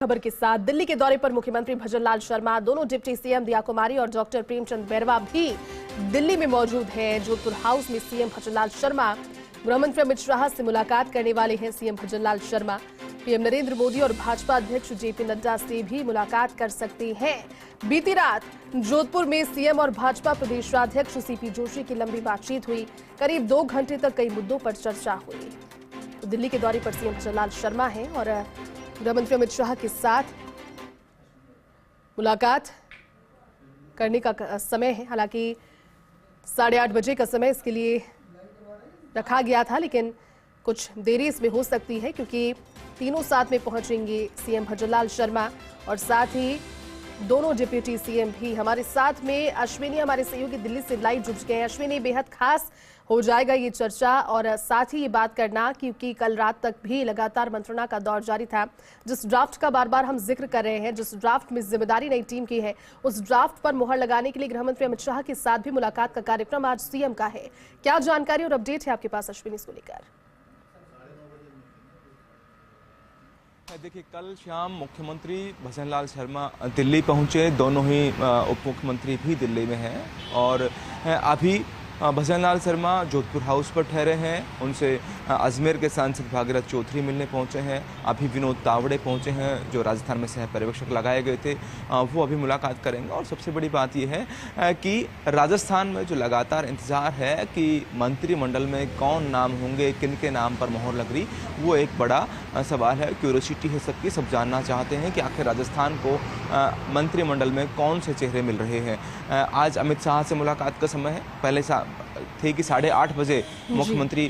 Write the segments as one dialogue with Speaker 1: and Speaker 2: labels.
Speaker 1: खबर के साथ दिल्ली के दौरे पर मुख्यमंत्री भजनलाल शर्मा, दोनों डिप्टी सीएम दिया कुमारी और डॉक्टर प्रेमचंद बैरवा भी दिल्ली में मौजूद हैं। जोधपुर हाउस में सीएम भजनलाल शर्मा गृहमंत्री अमित शाह से मुलाकात करने वाले हैं। सीएम भजनलाल शर्मा पीएम नरेंद्र मोदी और भाजपा अध्यक्ष जेपी नड्डा से भी मुलाकात कर सकते हैं। बीती रात जोधपुर में सीएम और भाजपा प्रदेशाध्यक्ष सीपी जोशी की लंबी बातचीत हुई। करीब 2 घंटे तक कई मुद्दों पर चर्चा हुई। तो दिल्ली के दौरे पर सीएम भजनलाल शर्मा हैं और गृहमंत्री अमित शाह के साथ मुलाकात करने का समय है। हालांकि 8:30 बजे का समय इसके लिए रखा गया था, लेकिन कुछ देरी इसमें हो सकती है क्योंकि तीनों साथ में पहुंचेंगे सीएम भजनलाल शर्मा और साथ ही दोनों डिप्टी सीएम भी हमारे साथ में। अश्विनी हमारे सहयोगी दिल्ली से लाइव जुड़ गए हैं। अश्विनी, बेहद खास हो जाएगा ये चर्चा और साथ ही ये बात करना क्योंकि कल रात तक भी लगातार मंत्रणा का दौर जारी था। जिस ड्राफ्ट का बार बार हम जिक्र कर रहे हैं, जिस ड्राफ्ट में जिम्मेदारी नई टीम की है, उस ड्राफ्ट पर मुहर लगाने के लिए गृहमंत्री अमित शाह के साथ भी मुलाकात का कार्यक्रम आज सीएम का है। क्या जानकारी और अपडेट है आपके पास अश्विनी इसको लेकर?
Speaker 2: देखिए, कल शाम मुख्यमंत्री भजनलाल शर्मा दिल्ली पहुंचे। दोनों ही उप मुख्यमंत्री भी दिल्ली में हैं और अभी भजनलाल शर्मा जोधपुर हाउस पर ठहरे हैं। उनसे अजमेर के सांसद भागीरथ चौधरी मिलने पहुंचे हैं। अभी विनोद तावड़े पहुंचे हैं जो राजस्थान में सह पर्यवेक्षक लगाए गए थे, वो अभी मुलाकात करेंगे। और सबसे बड़ी बात यह है कि राजस्थान में जो लगातार इंतजार है कि मंत्रिमंडल में कौन नाम होंगे, किन के नाम पर मोहर लग रही, वो एक बड़ा सवाल है। क्यूरियोसिटी है सबकी, सब जानना चाहते हैं कि आखिर राजस्थान को मंत्रिमंडल में कौन से चेहरे मिल रहे हैं। आज अमित शाह से मुलाकात का समय है। पहले थे कि 8:30 बजे मुख्यमंत्री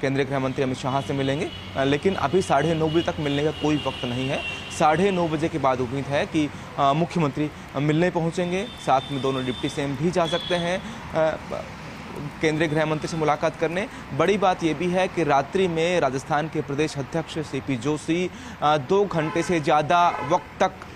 Speaker 2: केंद्रीय गृह मंत्री अमित शाह से मिलेंगे, लेकिन अभी 9:30 बजे तक मिलने का कोई वक्त नहीं है। 9:30 बजे के बाद उम्मीद है कि मुख्यमंत्री मिलने पहुंचेंगे। साथ में दोनों डिप्टी सीएम भी जा सकते हैं केंद्रीय गृह मंत्री से मुलाकात करने। बड़ी बात यह भी है कि रात्रि में राजस्थान के प्रदेश अध्यक्ष सीपी जोशी 2 घंटे से ज़्यादा वक्त तक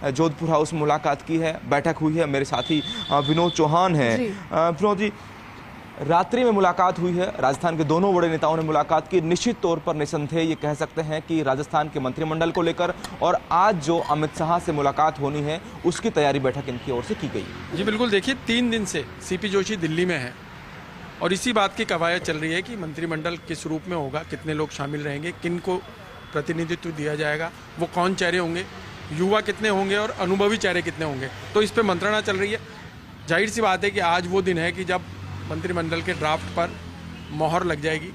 Speaker 2: जोधपुर हाउस में मुलाकात की है, बैठक हुई है। मेरे साथी विनोद चौहान हैं। विनोद जी, रात्रि में मुलाकात हुई है, राजस्थान के दोनों बड़े नेताओं ने मुलाकात की। निश्चित तौर पर निसंदेह ये कह सकते हैं कि राजस्थान के मंत्रिमंडल को लेकर और आज जो अमित शाह से मुलाकात होनी है उसकी तैयारी बैठक इनकी ओर से की गई।
Speaker 3: जी बिल्कुल, देखिए 3 दिन से सीपी जोशी दिल्ली में है और इसी बात की कवायद चल रही है कि मंत्रिमंडल किस रूप में होगा, कितने लोग शामिल रहेंगे, किन को प्रतिनिधित्व दिया जाएगा, वो कौन चेहरे होंगे, युवा कितने होंगे और अनुभवी चेहरे कितने होंगे। तो इस पे मंत्रणा चल रही है। जाहिर सी बात है कि आज वो दिन है कि जब मंत्रिमंडल के ड्राफ्ट पर मोहर लग जाएगी।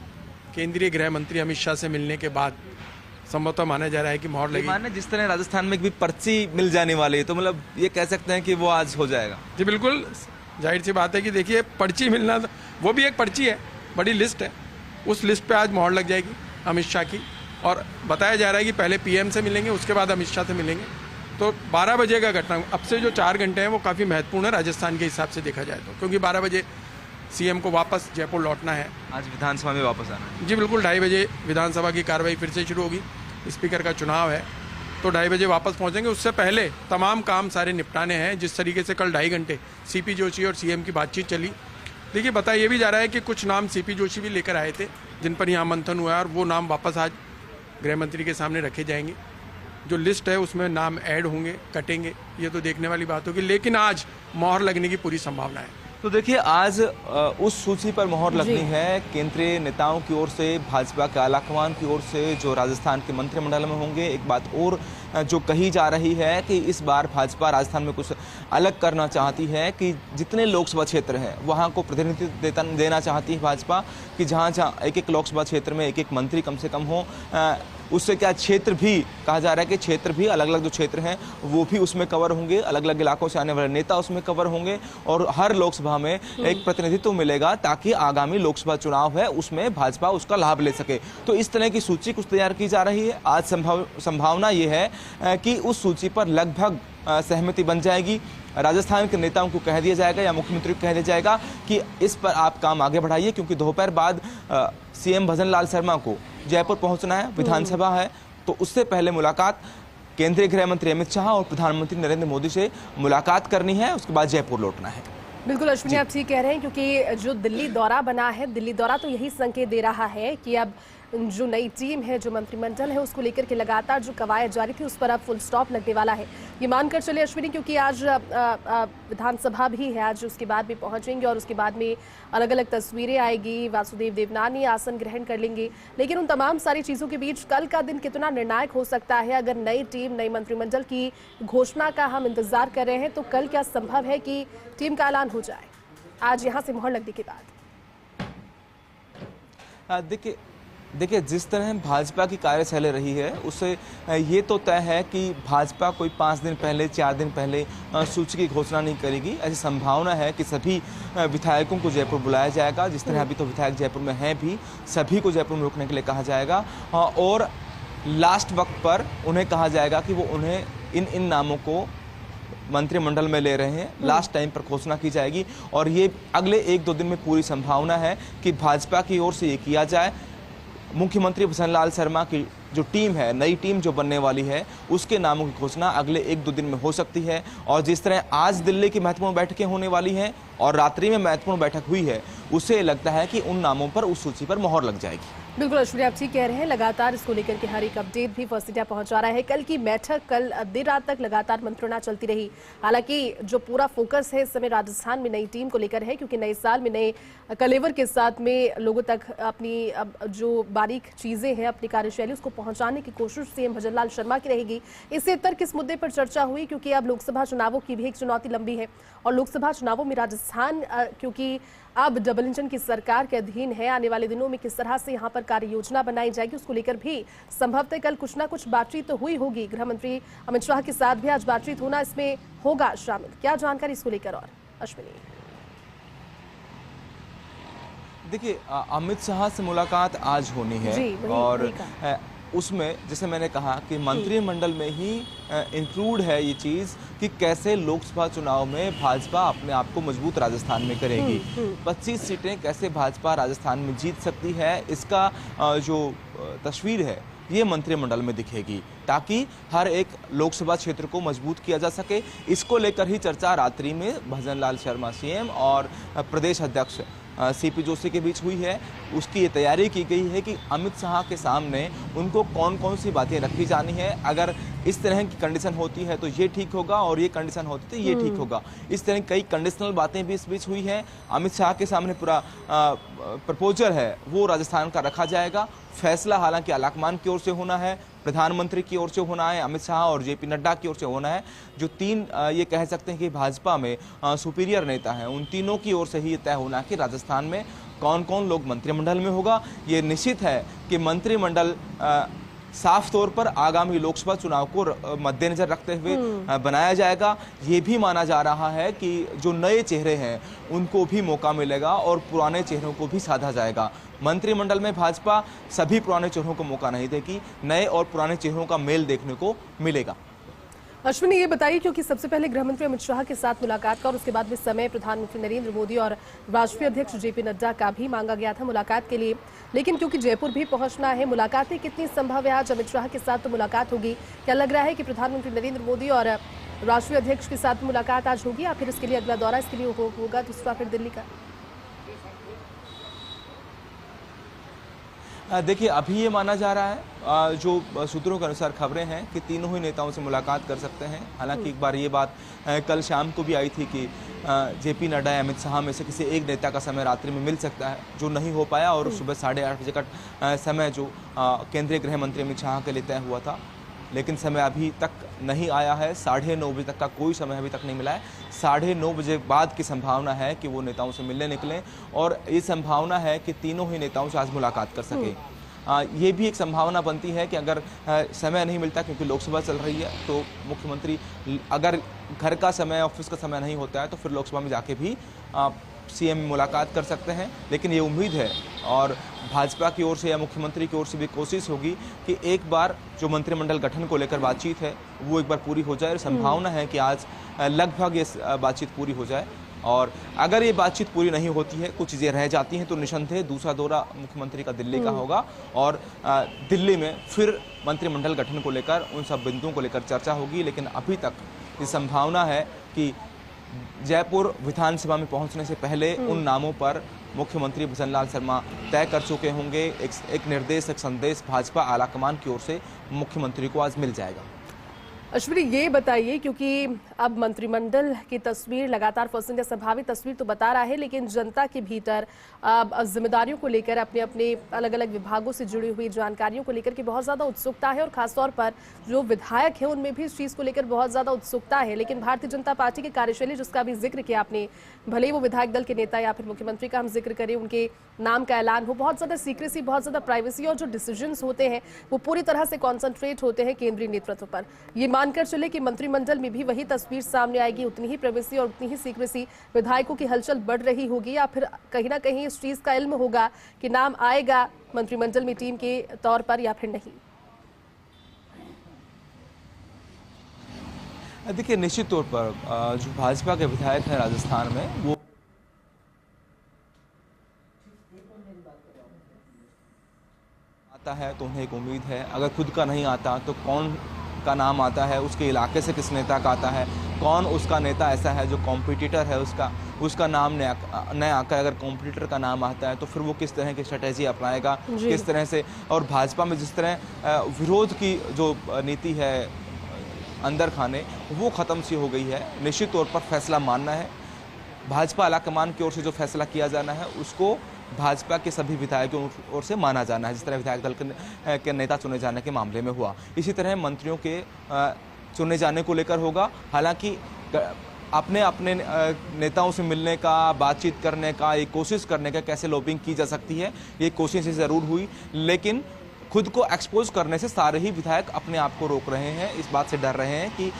Speaker 3: केंद्रीय गृह मंत्री अमित शाह से मिलने के बाद संभवतः माना जा रहा है कि मोहर लगेगी।
Speaker 2: जिस तरह राजस्थान में भी पर्ची मिल जाने वाली है, तो मतलब ये कह सकते हैं कि वो आज हो जाएगा।
Speaker 3: जी बिल्कुल, जाहिर सी बात है कि देखिए पर्ची मिलना वो भी एक पर्ची है, बड़ी लिस्ट है। उस लिस्ट पे आज मोहर लग जाएगी अमित शाह की और बताया जा रहा है कि पहले पीएम से मिलेंगे, उसके बाद अमित शाह से मिलेंगे। तो 12 बजे का घटना, अब से जो 4 घंटे हैं वो काफ़ी महत्वपूर्ण है राजस्थान के हिसाब से देखा जाए तो, क्योंकि 12 बजे सीएम को वापस जयपुर लौटना है।
Speaker 2: आज विधानसभा में वापस आना है।
Speaker 3: जी बिल्कुल, 2:30 बजे विधानसभा की कार्रवाई फिर से शुरू होगी। स्पीकर का चुनाव है तो 2:30 बजे वापस पहुंचेंगे। उससे पहले तमाम काम सारे निपटाने हैं। जिस तरीके से कल 2.5 घंटे सीपी जोशी और सीएम की बातचीत चली, देखिए बताया ये भी जा रहा है कि कुछ नाम सीपी जोशी भी लेकर आए थे जिन पर यहाँ मंथन हुआ है और वो नाम वापस आज गृह मंत्री के सामने रखे जाएंगे। जो लिस्ट है उसमें नाम ऐड होंगे, कटेंगे, ये तो देखने वाली बात होगी, लेकिन आज मोहर लगने की पूरी संभावना है।
Speaker 2: तो देखिए, आज उस सूची पर मोहर लगनी है केंद्रीय नेताओं की ओर से, भाजपा के आलाकमान की ओर से जो राजस्थान के मंत्रिमंडल में होंगे। एक बात और जो कही जा रही है कि इस बार भाजपा राजस्थान में कुछ अलग करना चाहती है कि जितने लोकसभा क्षेत्र हैं वहां को प्रतिनिधित्व देना चाहती है भाजपा कि जहां जहां एक लोकसभा क्षेत्र में एक मंत्री कम से कम हो। उससे क्या क्षेत्र भी कहा जा रहा है कि क्षेत्र भी अलग अलग जो क्षेत्र हैं वो भी उसमें कवर होंगे, अलग अलग इलाकों से आने वाले नेता उसमें कवर होंगे और हर लोकसभा में एक प्रतिनिधित्व मिलेगा ताकि आगामी लोकसभा चुनाव है उसमें भाजपा उसका लाभ ले सके। तो इस तरह की सूची कुछ तैयार की जा रही है। आज संभावना ये है कि उस सूची पर लगभग सहमति बन जाएगी। राजस्थान के नेताओं को कह दिया जाएगा या मुख्यमंत्री को कह दिया जाएगा कि इस पर आप काम आगे बढ़ाइए, क्योंकि दोपहर बाद सीएम भजनलाल शर्मा को जयपुर पहुंचना है, विधानसभा है, तो उससे पहले मुलाकात केंद्रीय गृह मंत्री अमित शाह और प्रधानमंत्री नरेंद्र मोदी से मुलाकात करनी है, उसके बाद जयपुर लौटना है।
Speaker 1: बिल्कुल अश्विनी, आप ठीक कह रहे हैं क्योंकि जो दिल्ली दौरा बना है, दिल्ली दौरा तो यही संकेत दे रहा है कि अब जो नई टीम है, जो मंत्रिमंडल है, उसको लेकर के लगातार जो कवायद जारी थी उस पर अब फुल स्टॉप लगने वाला है, ये मानकर चले अश्विनी, क्योंकि आज विधानसभा भी है, आज उसके बाद भी पहुंचेंगे और उसके बाद में अलग अलग तस्वीरें आएगी, वासुदेव देवनानी आसन ग्रहण कर लेंगे। लेकिन उन तमाम सारी चीज़ों के बीच कल का दिन कितना निर्णायक हो सकता है? अगर नई टीम, नई मंत्रिमंडल की घोषणा का हम इंतजार कर रहे हैं, तो कल क्या संभव है कि टीम का ऐलान हो जाए आज यहाँ से मोहर लगने के बाद?
Speaker 2: देखिए जिस तरह भाजपा की कार्यशैली रही है उससे ये तो तय है कि भाजपा कोई 5 दिन पहले, 4 दिन पहले सूची की घोषणा नहीं करेगी। ऐसी संभावना है कि सभी विधायकों को जयपुर बुलाया जाएगा। जिस तरह अभी तो विधायक जयपुर में हैं भी, सभी को जयपुर में रुकने के लिए कहा जाएगा और लास्ट वक्त पर उन्हें कहा जाएगा कि वो उन्हें इन नामों को मंत्रिमंडल में ले रहे हैं। लास्ट टाइम पर घोषणा की जाएगी और ये अगले 1-2 दिन में पूरी संभावना है कि भाजपा की ओर से ये किया जाए। मुख्यमंत्री भजनलाल शर्मा की जो टीम है, नई टीम जो बनने वाली है, उसके नामों की घोषणा अगले 1-2 दिन में हो सकती है। और जिस तरह आज दिल्ली की महत्वपूर्ण बैठकें होने वाली हैं और रात्रि में महत्वपूर्ण बैठक हुई है, उससे लगता है कि उन नामों पर, उस सूची पर मोहर लग जाएगी।
Speaker 1: बिल्कुल अश्विनी, आप ठीक कह रहे हैं। लगातार इसको लेकर के हर एक अपडेट भी फर्स्ट इंडिया पहुंचा रहा है। कल की बैठक, कल देर रात तक लगातार मंत्रणा चलती रही। हालांकि जो पूरा फोकस है इस समय राजस्थान में नई टीम को लेकर है, क्योंकि नए साल में नए कलेवर के साथ में लोगों तक अपनी जो बारीक चीजें हैं, अपनी कार्यशैली उसको पहुंचाने की कोशिश सीएम भजनलाल शर्मा की रहेगी। इससे तक किस मुद्दे पर चर्चा हुई, क्योंकि अब लोकसभा चुनावों की भी एक चुनौती लंबी है और लोकसभा चुनावों में राजस्थान क्योंकि अब डबल इंजन की सरकार के अधीन है, आने वाले दिनों में किस तरह से यहाँ पर कार्य योजना बनाई जाएगी, उसको लेकर भी संभवतः कल कुछ ना कुछ बातचीत तो हुई होगी। गृह मंत्री अमित शाह के साथ भी आज बातचीत होना इसमें होगा शामिल। क्या जानकारी इसको लेकर और अश्विनी?
Speaker 2: देखिए अमित शाह से मुलाकात आज होनी है और उसमें जैसे मैंने कहा कि मंत्रिमंडल में ही इंक्लूड है ये चीज़ कि कैसे लोकसभा चुनाव में भाजपा अपने आप को मजबूत राजस्थान में करेगी। 25 सीटें कैसे भाजपा राजस्थान में जीत सकती है, इसका जो तस्वीर है ये मंत्रिमंडल में दिखेगी, ताकि हर एक लोकसभा क्षेत्र को मजबूत किया जा सके। इसको लेकर ही चर्चा रात्रि में भजनलाल शर्मा सीएम और प्रदेश अध्यक्ष सीपी जोशी के बीच हुई है। उसकी ये तैयारी की गई है कि अमित शाह के सामने उनको कौन कौन सी बातें रखी जानी है। अगर इस तरह की कंडीशन होती है तो ये ठीक होगा और ये कंडीशन होती तो ये ठीक होगा। इस तरह कई कंडीशनल बातें भी इस बीच हुई हैं। अमित शाह के सामने पूरा प्रपोजल है वो राजस्थान का रखा जाएगा। फैसला हालांकि आलाकमान की ओर से होना है, प्रधानमंत्री की ओर से होना है, अमित शाह और जेपी नड्डा की ओर से होना है। जो तीन ये कह सकते हैं कि भाजपा में सुपीरियर नेता हैं, उन तीनों की ओर से ही तय होना है कि राजस्थान में कौन कौन लोग मंत्रिमंडल में होगा। ये निश्चित है कि मंत्रिमंडल साफ तौर पर आगामी लोकसभा चुनाव को मद्देनजर रखते हुए बनाया जाएगा। ये भी माना जा रहा है कि जो नए चेहरे हैं उनको भी मौका मिलेगा और पुराने चेहरों को भी साधा जाएगा। मंत्रिमंडल में भाजपा सभी पुराने चेहरों को मौका नहीं देगी, नए और पुराने चेहरों का मेल देखने को मिलेगा।
Speaker 1: अश्विनी, ये बताइए, क्योंकि सबसे पहले गृह मंत्री अमित शाह के साथ मुलाकात का और उसके बाद में समय प्रधानमंत्री नरेंद्र मोदी और राष्ट्रीय अध्यक्ष जेपी नड्डा का भी मांगा गया था मुलाकात के लिए, लेकिन क्योंकि जयपुर भी पहुंचना है, मुलाकातें कितनी संभव है? आज अमित शाह के साथ तो मुलाकात होगी, क्या लग रहा है कि प्रधानमंत्री नरेंद्र मोदी और राष्ट्रीय अध्यक्ष के साथ मुलाकात आज होगी या फिर इसके लिए अगला दौरा इसके लिए होगा दूसरा फिर दिल्ली का?
Speaker 2: देखिए अभी ये माना जा रहा है, जो सूत्रों के अनुसार खबरें हैं कि तीनों ही नेताओं से मुलाकात कर सकते हैं। हालांकि एक बार ये बात कल शाम को भी आई थी कि जेपी नड्डा या अमित शाह में से किसी एक नेता का समय रात्रि में मिल सकता है, जो नहीं हो पाया और सुबह 8:30 बजे का समय जो केंद्रीय गृह मंत्री अमित शाह के लिए तय हुआ था, लेकिन समय अभी तक नहीं आया है। 9:30 बजे तक का कोई समय अभी तक नहीं मिला है। 9:30 बजे बाद की संभावना है कि वो नेताओं से मिलने निकलें और ये संभावना है कि तीनों ही नेताओं से आज मुलाकात कर सके। ये भी एक संभावना बनती है कि अगर समय नहीं मिलता क्योंकि लोकसभा चल रही है, तो मुख्यमंत्री अगर घर का समय, ऑफिस का समय नहीं होता है तो फिर लोकसभा में जाके भी सीएम मुलाकात कर सकते हैं। लेकिन ये उम्मीद है और भाजपा की ओर से या मुख्यमंत्री की ओर से भी कोशिश होगी कि एक बार जो मंत्रिमंडल गठन को लेकर बातचीत है वो एक बार पूरी हो जाए। और संभावना है कि आज लगभग ये बातचीत पूरी हो जाए और अगर ये बातचीत पूरी नहीं होती है, कुछ चीज़ें रह जाती हैं, तो निसंदेह दूसरा दौरा मुख्यमंत्री का दिल्ली का होगा और दिल्ली में फिर मंत्रिमंडल गठन को लेकर उन सब बिंदुओं को लेकर चर्चा होगी। लेकिन अभी तक ये संभावना है कि जयपुर विधानसभा में पहुंचने से पहले उन नामों पर मुख्यमंत्री भजनलाल शर्मा तय कर चुके होंगे। एक निर्देश, एक संदेश भाजपा आलाकमान की ओर से मुख्यमंत्री को आज मिल जाएगा।
Speaker 1: अश्विनी, ये बताइए, क्योंकि अब मंत्रिमंडल की तस्वीर लगातार फसंद संभावित तस्वीर तो बता रहा है, लेकिन जनता के भीतर जिम्मेदारियों को लेकर अपने अपने अलग अलग विभागों से जुड़ी हुई जानकारियों को लेकर के बहुत ज़्यादा उत्सुकता है और खासतौर पर जो विधायक हैं उनमें भी इस चीज़ को लेकर बहुत ज़्यादा उत्सुकता है। लेकिन भारतीय जनता पार्टी की कार्यशैली, जिसका भी जिक्र किया आपने, भले ही वो विधायक दल के नेता या फिर मुख्यमंत्री का हम जिक्र करें, उनके नाम का ऐलान हो, बहुत ज़्यादा सीक्रेसी, बहुत ज़्यादा प्राइवेसी और जो डिसीजंस होते हैं वो पूरी तरह से कॉन्सेंट्रेट होते हैं केंद्रीय नेतृत्व पर। ये मानकर चले कि मंत्रिमंडल में भी वही तस्वीर सामने आएगी, उतनी ही प्राइवेसी और उतनी ही सीक्रेसी, विधायकों की हलचल बढ़ रही होगी, या फिर कहीं ना कहीं इस चीज का इल्म होगा कि नाम आएगा मंत्रिमंडल में टीम के तौर पर या फिर नहीं?
Speaker 2: देखिए, निश्चित तौर पर जो भाजपा के विधायक हैं राजस्थान में, वो आता है तो उन्हें एक उम्मीद है, अगर खुद का नहीं आता तो कौन का नाम आता है, उसके इलाके से किस नेता का आता है, कौन उसका नेता ऐसा है जो कॉम्पिटिटर है, उसका नाम नया आकर अगर कॉम्पिटिटर का नाम आता है तो फिर वो किस तरह की स्ट्रेटेजी अपनाएगा, किस तरह से। और भाजपा में जिस तरह विरोध की जो नीति है अंदर खाने, वो ख़त्म सी हो गई है। निश्चित तौर पर फैसला मानना है, भाजपा आलाकमान की ओर से जो फैसला किया जाना है उसको भाजपा के सभी विधायकों की ओर से माना जाना है, जिस तरह विधायक दल के नेता चुने जाने के मामले में हुआ। इसी तरह मंत्रियों के चुने जाने को लेकर होगा। हालांकि अपने अपने नेताओं से मिलने का, बातचीत करने का, एक कोशिश करने का कैसे लॉबिंग की जा सकती है, ये कोशिश ज़रूर हुई, लेकिन खुद को एक्सपोज करने से सारे ही विधायक अपने आप को रोक रहे हैं। इस बात से डर रहे हैं कि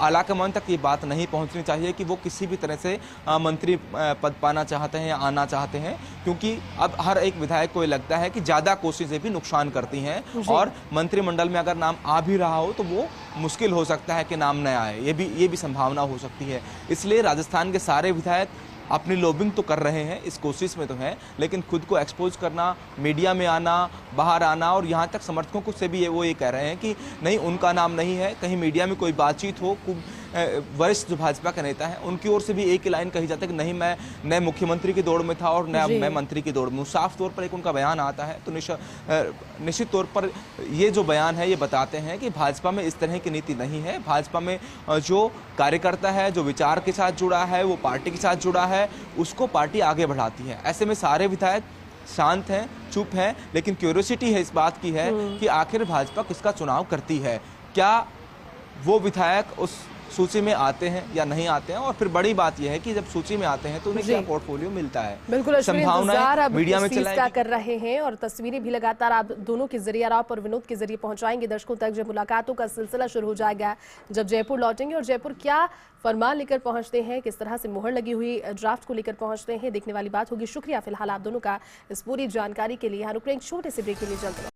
Speaker 2: आलाकमान तक ये बात नहीं पहुंचनी चाहिए कि वो किसी भी तरह से मंत्री पद पाना चाहते हैं या आना चाहते हैं, क्योंकि अब हर एक विधायक को ये लगता है कि ज़्यादा कोशिशें भी नुकसान करती हैं और मंत्रिमंडल में अगर नाम आ भी रहा हो तो वो मुश्किल हो सकता है कि नाम न आए, ये भी संभावना हो सकती है। इसलिए राजस्थान के सारे विधायक अपनी लॉबिंग तो कर रहे हैं, इस कोशिश में तो हैं, लेकिन खुद को एक्सपोज करना, मीडिया में आना, बाहर आना, और यहाँ तक समर्थकों से भी वो ये कह रहे हैं कि नहीं, उनका नाम नहीं है। कहीं मीडिया में कोई बातचीत हो, वरिष्ठ जो भाजपा के नेता हैं उनकी ओर से भी एक ही लाइन कही जाती है कि नहीं, मैं नए मुख्यमंत्री की दौड़ में था और मैं मंत्री की दौड़ में हूँ। साफ तौर पर एक उनका बयान आता है, तो निश्चित तौर पर ये जो बयान है ये बताते हैं कि भाजपा में इस तरह की नीति नहीं है। भाजपा में जो कार्यकर्ता है, जो विचार के साथ जुड़ा है, वो पार्टी के साथ जुड़ा है, उसको पार्टी आगे बढ़ाती है। ऐसे में सारे विधायक शांत हैं, चुप हैं, लेकिन क्यूरियोसिटी है इस बात की है कि आखिर भाजपा किसका चुनाव करती है, क्या वो विधायक उस सूची में आते हैं या नहीं आते हैं, और फिर बड़ी बात यह है कि जब सूची में आते हैं तो उन्हें क्या पोर्टफोलियो मिलता है।
Speaker 1: बिल्कुल, संभावनाएं
Speaker 2: मीडिया में
Speaker 1: चलाएंगे कर रहे हैं और तस्वीरें भी लगातार आप दोनों के जरिए, आप और विनोद के जरिए पहुंचाएंगे दर्शकों तक। जब मुलाकातों का सिलसिला शुरू हो जाएगा, जब जयपुर लौटेंगे, और जयपुर क्या फरमान लेकर पहुंचते हैं, किस तरह से मुहर लगी हुई ड्राफ्ट को लेकर पहुंचते हैं, देखने वाली बात होगी। शुक्रिया फिलहाल आप दोनों का इस पूरी जानकारी के लिए। यहाँ रुक रहे हैं छोटे से ब्रेक के लिए, जल्द